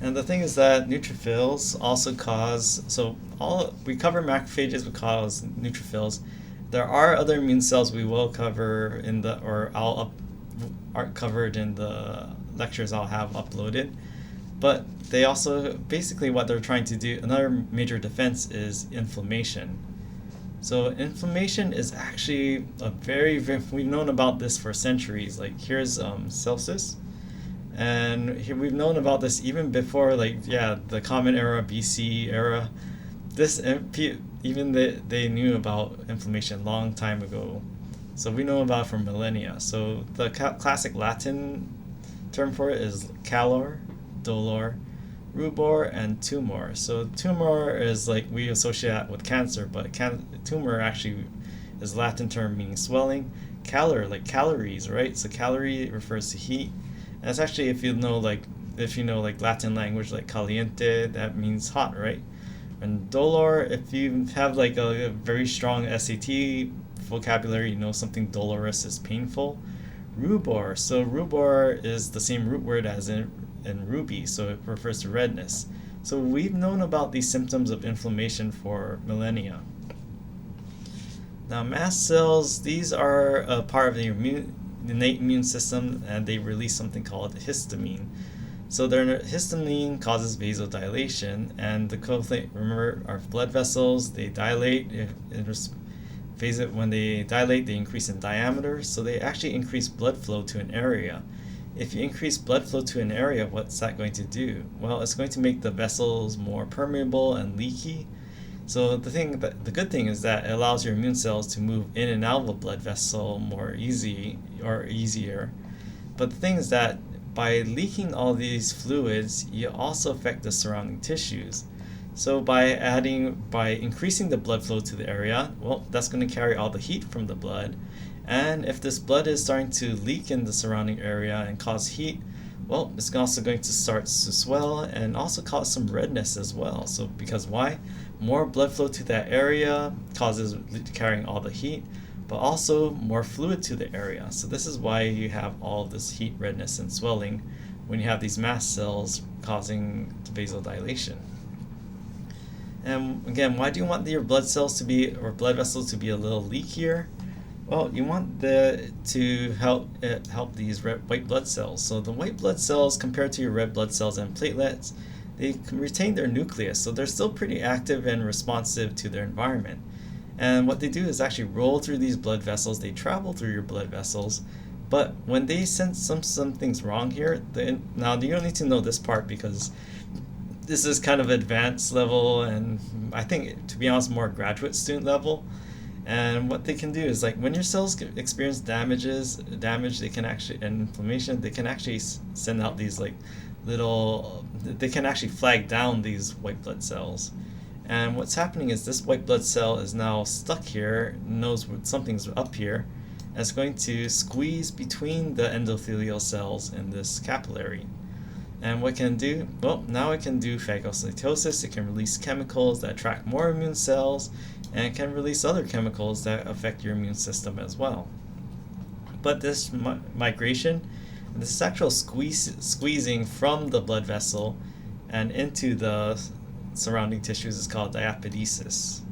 And the thing is that neutrophils also cause, so all we cover macrophages, we cause neutrophils. There are other immune cells we will cover in the, or I'll up, are covered in the lectures I'll have uploaded. But they also, basically what they're trying to do, another major defense is inflammation. So inflammation is actually a very, we've known about this for centuries. Like here's Celsius. And here we've known about this even before, like, yeah, the Common Era, BC era. This even they knew about inflammation a long time ago. So we know about it for millennia. So the classic Latin term for it is calor, dolor, rubor, and tumor. So tumor is like we associate that with cancer, but tumor actually is a Latin term meaning swelling. Calor, like calories, right? So calorie refers to heat. And it's actually, if you know like Latin language like caliente, that means hot, right? And dolor, if you have like a very strong SAT vocabulary, you know something dolorous is painful. Rubor, so rubor is the same root word as in ruby, so it refers to redness. So we've known about these symptoms of inflammation for millennia. Now, mast cells, these are a part of the innate immune system, and they release something called histamine. So their histamine causes vasodilation, and the cool thing, remember, our blood vessels, they dilate. When they dilate, they increase in diameter, so they actually increase blood flow to an area. If you increase blood flow to an area, what's that going to do? Well, it's going to make the vessels more permeable and leaky. So the good thing is that it allows your immune cells to move in and out of a blood vessel more easier. But the thing is that by leaking all these fluids, you also affect the surrounding tissues. So by increasing the blood flow to the area, well, that's going to carry all the heat from the blood. And if this blood is starting to leak in the surrounding area and cause heat, well, it's also going to start to swell and also cause some redness as well. So because why? More blood flow to that area causes carrying all the heat, but also more fluid to the area. So this is why you have all of this heat, redness, and swelling when you have these mast cells causing vasodilation. And again, why do you want your blood cells to be, or blood vessels to be a little leakier? Well, you want to help these white blood cells. So the white blood cells, compared to your red blood cells and platelets, they can retain their nucleus, so they're still pretty active and responsive to their environment. And what they do is actually roll through these blood vessels. They travel through your blood vessels, but when they sense something's wrong here, now you don't need to know this part because this is kind of advanced level, and I think, to be honest, more graduate student level. And what they can do is, like, when your cells experience damage, they can actually, and inflammation, they can actually send out these like they can actually flag down these white blood cells. And what's happening is this white blood cell is now stuck here, knows something's up here, and it's going to squeeze between the endothelial cells in this capillary. And what can it do? Well, now it can do phagocytosis. It can release chemicals that attract more immune cells, and it can release other chemicals that affect your immune system as well. But this migration, this actual squeezing from the blood vessel and into the surrounding tissues is called diapedesis.